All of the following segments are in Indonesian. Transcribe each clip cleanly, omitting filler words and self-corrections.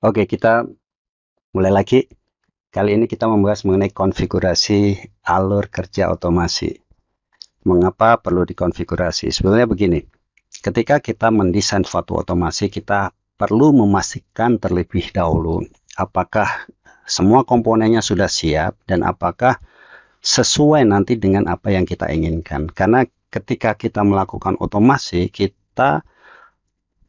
Oke, kita mulai lagi. Kali ini kita membahas mengenai konfigurasi alur kerja otomasi. Mengapa perlu dikonfigurasi? Sebenarnya begini, ketika kita mendesain suatu otomasi, kita perlu memastikan terlebih dahulu apakah semua komponennya sudah siap dan apakah sesuai nanti dengan apa yang kita inginkan. Karena ketika kita melakukan otomasi, kita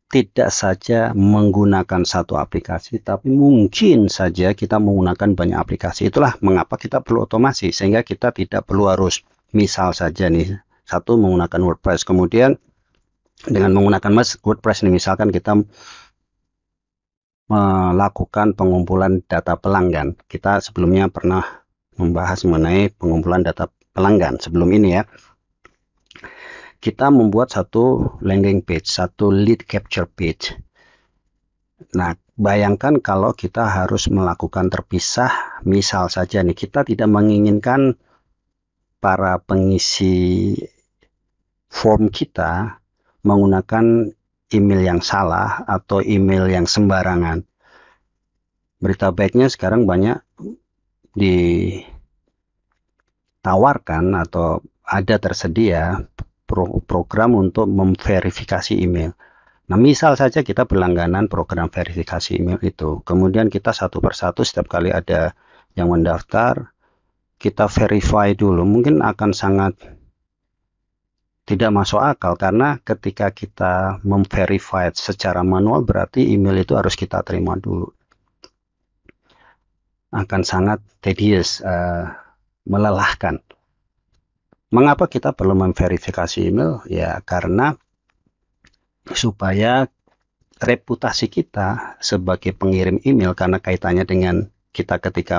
tidak saja menggunakan satu aplikasi, tapi mungkin saja kita menggunakan banyak aplikasi. Itulah mengapa kita perlu otomasi, sehingga kita tidak perlu harus, misal saja nih, satu menggunakan WordPress, kemudian dengan menggunakan WordPress ini, misalkan kita melakukan pengumpulan data pelanggan. Kita sebelumnya pernah membahas mengenai pengumpulan data pelanggan sebelum ini ya. Kita membuat satu landing page, satu lead capture page. Nah, bayangkan kalau kita harus melakukan terpisah, misal saja nih, kita tidak menginginkan para pengisi form kita menggunakan email yang salah atau email yang sembarangan. Berita baiknya sekarang banyak ditawarkan atau ada tersedia program untuk memverifikasi email. Nah, misal saja kita berlangganan program verifikasi email itu. Kemudian kita satu persatu setiap kali ada yang mendaftar, kita verify dulu. Mungkin akan sangat tidak masuk akal karena ketika kita memverify secara manual berarti email itu harus kita terima dulu. Akan sangat tedious, melelahkan. Mengapa kita perlu memverifikasi email? Ya, karena supaya reputasi kita sebagai pengirim email, karena kaitannya dengan kita ketika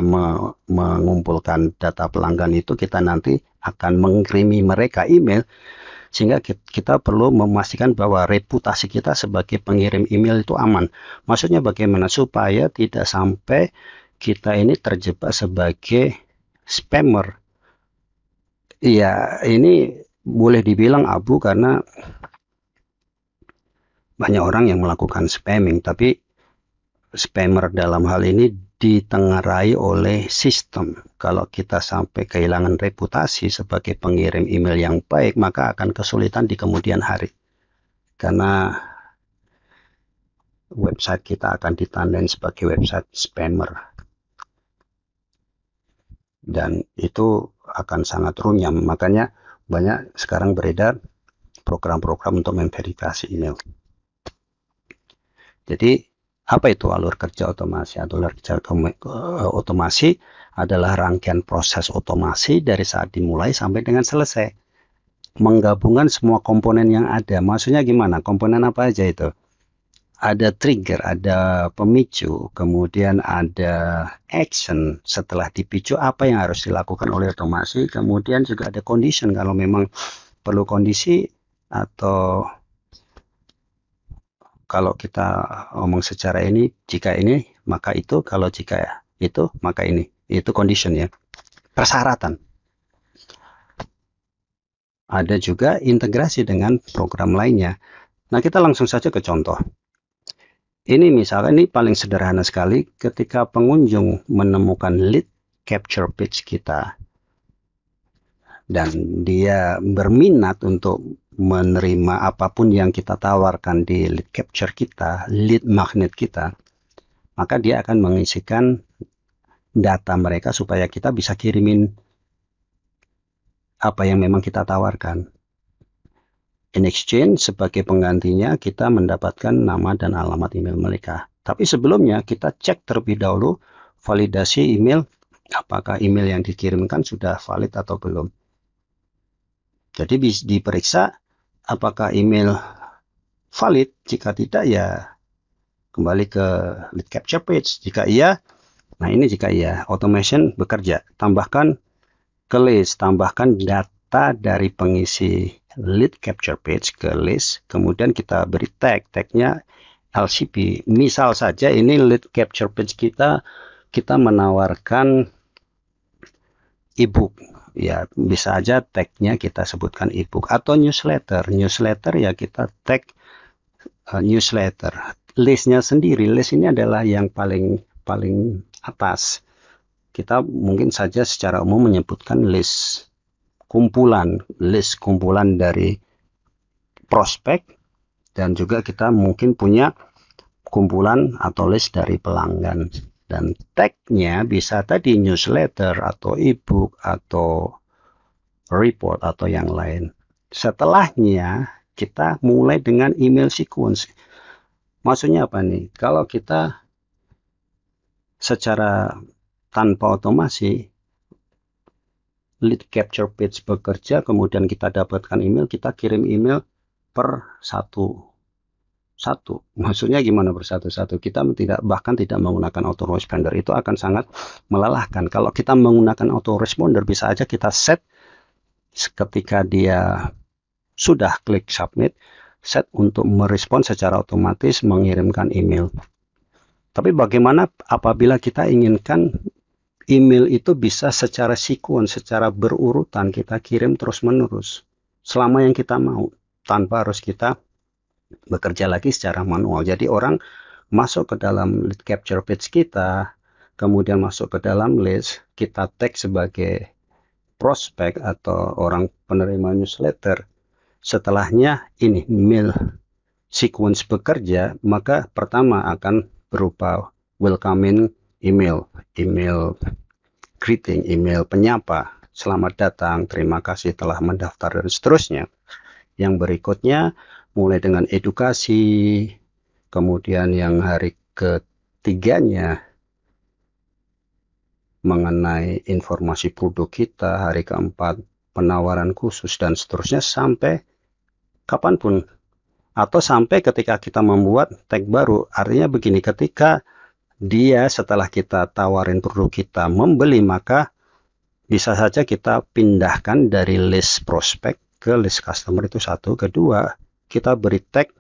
mengumpulkan data pelanggan itu, kita nanti akan mengirimi mereka email, sehingga kita perlu memastikan bahwa reputasi kita sebagai pengirim email itu aman. Maksudnya bagaimana? Supaya tidak sampai kita ini terjebak sebagai spammer. Iya, ini boleh dibilang abu karena banyak orang yang melakukan spamming, tapi spammer dalam hal ini ditengarai oleh sistem. Kalau kita sampai kehilangan reputasi sebagai pengirim email yang baik, maka akan kesulitan di kemudian hari. Karena website kita akan ditandai sebagai website spammer. Dan itu akan sangat runyam. Makanya banyak sekarang beredar program-program untuk memverifikasi email. Jadi apa itu alur kerja otomasi? Alur kerja otomasi adalah rangkaian proses otomasi dari saat dimulai sampai dengan selesai. Menggabungkan semua komponen yang ada. Maksudnya gimana? Komponen apa aja itu? Ada trigger, ada pemicu, kemudian ada action. Setelah dipicu, apa yang harus dilakukan oleh otomasi? Kemudian juga ada condition, kalau memang perlu kondisi, atau kalau kita ngomong secara ini, jika ini, maka itu, kalau jika itu, maka ini. Itu condition ya. Persyaratan. Ada juga integrasi dengan program lainnya. Nah, kita langsung saja ke contoh. Ini misalnya, ini paling sederhana sekali ketika pengunjung menemukan lead capture page kita dan dia berminat untuk menerima apapun yang kita tawarkan di lead capture kita, lead magnet kita, maka dia akan mengisikan data mereka supaya kita bisa kirimin apa yang memang kita tawarkan. In exchange, sebagai penggantinya, kita mendapatkan nama dan alamat email mereka. Tapi sebelumnya, kita cek terlebih dahulu validasi email, apakah email yang dikirimkan sudah valid atau belum. Jadi diperiksa apakah email valid. Jika tidak, ya kembali ke lead capture page. Jika iya, nah ini jika iya, automation bekerja. Tambahkan ke list, tambahkan data dari pengisi lead capture page ke list, kemudian kita beri tagnya LCP. Misal saja ini lead capture page kita menawarkan ebook, ya bisa aja tagnya kita sebutkan ebook, atau newsletter ya kita tag newsletter. listnya sendiri, list ini adalah yang paling atas. Kita mungkin saja secara umum menyebutkan list kumpulan dari prospek, dan juga kita mungkin punya kumpulan atau list dari pelanggan. Dan tagnya bisa tadi newsletter atau ebook atau report atau yang lain. Setelahnya kita mulai dengan email sequence. Maksudnya apa nih? Kalau kita secara tanpa otomasi lead capture page bekerja, kemudian kita dapatkan email, kita kirim email per satu. Maksudnya gimana per satu? Kita bahkan tidak menggunakan autoresponder, itu akan sangat melelahkan. Kalau kita menggunakan autoresponder, bisa aja kita set ketika dia sudah klik submit, set untuk merespon secara otomatis mengirimkan email. Tapi bagaimana apabila kita inginkan email itu bisa secara sequence, secara berurutan kita kirim terus-menerus selama yang kita mau, tanpa harus kita bekerja lagi secara manual. Jadi orang masuk ke dalam lead capture page kita, kemudian masuk ke dalam list, kita tag sebagai prospek atau orang penerima newsletter. Setelahnya ini email sequence bekerja, maka pertama akan berupa welcoming email greeting, email penyapa, selamat datang, terima kasih telah mendaftar, dan seterusnya. Yang berikutnya mulai dengan edukasi, kemudian yang hari ketiganya mengenai informasi produk kita, hari keempat penawaran khusus, dan seterusnya sampai kapanpun. Atau sampai ketika kita membuat tag baru. Artinya begini, ketika dia setelah kita tawarin produk kita membeli, maka bisa saja kita pindahkan dari list prospek ke list customer, itu satu. Kedua, kita beri tag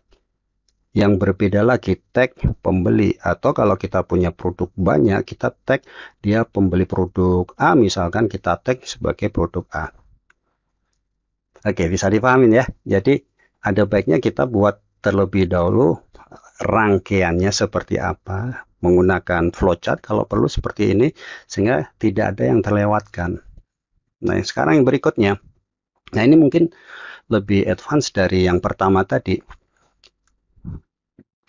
yang berbeda lagi, tag pembeli. Atau kalau kita punya produk banyak, kita tag dia pembeli produk A, misalkan kita tag sebagai produk A. Oke, bisa dipahamin ya. Jadi ada baiknya kita buat terlebih dahulu rangkaiannya seperti apa, menggunakan flowchart kalau perlu seperti ini, sehingga tidak ada yang terlewatkan. Nah, sekarang yang berikutnya, nah ini mungkin lebih advance dari yang pertama tadi.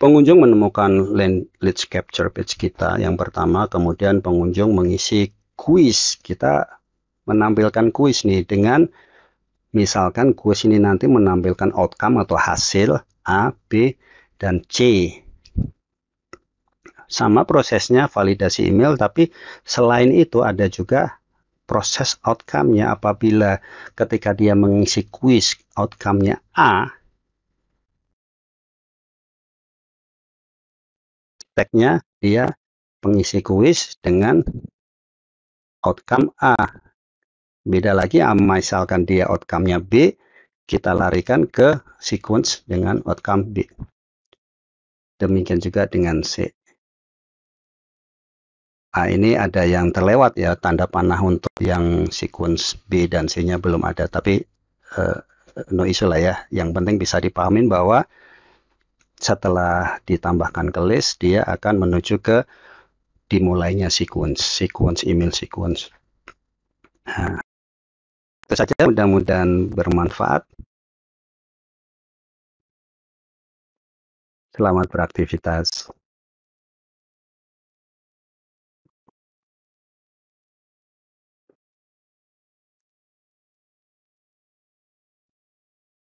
Pengunjung menemukan lead capture page kita yang pertama, kemudian pengunjung mengisi kuis. Kita menampilkan kuis nih dengan misalkan kuis ini nanti menampilkan outcome atau hasil A, B, dan C. Sama prosesnya validasi email, tapi selain itu ada juga proses outcome-nya. Apabila ketika dia mengisi kuis outcome-nya A, tag-nya dia mengisi kuis dengan outcome A. Beda lagi, misalkan dia outcome-nya B, kita larikan ke sequence dengan outcome B. Demikian juga dengan C. Nah, ini ada yang terlewat ya, tanda panah untuk yang sequence B dan C-nya belum ada. Tapi no issue lah ya. Yang penting bisa dipahamin bahwa setelah ditambahkan ke list, dia akan menuju ke dimulainya sequence email sequence. Nah, itu saja, mudah-mudahan bermanfaat. Selamat beraktivitas.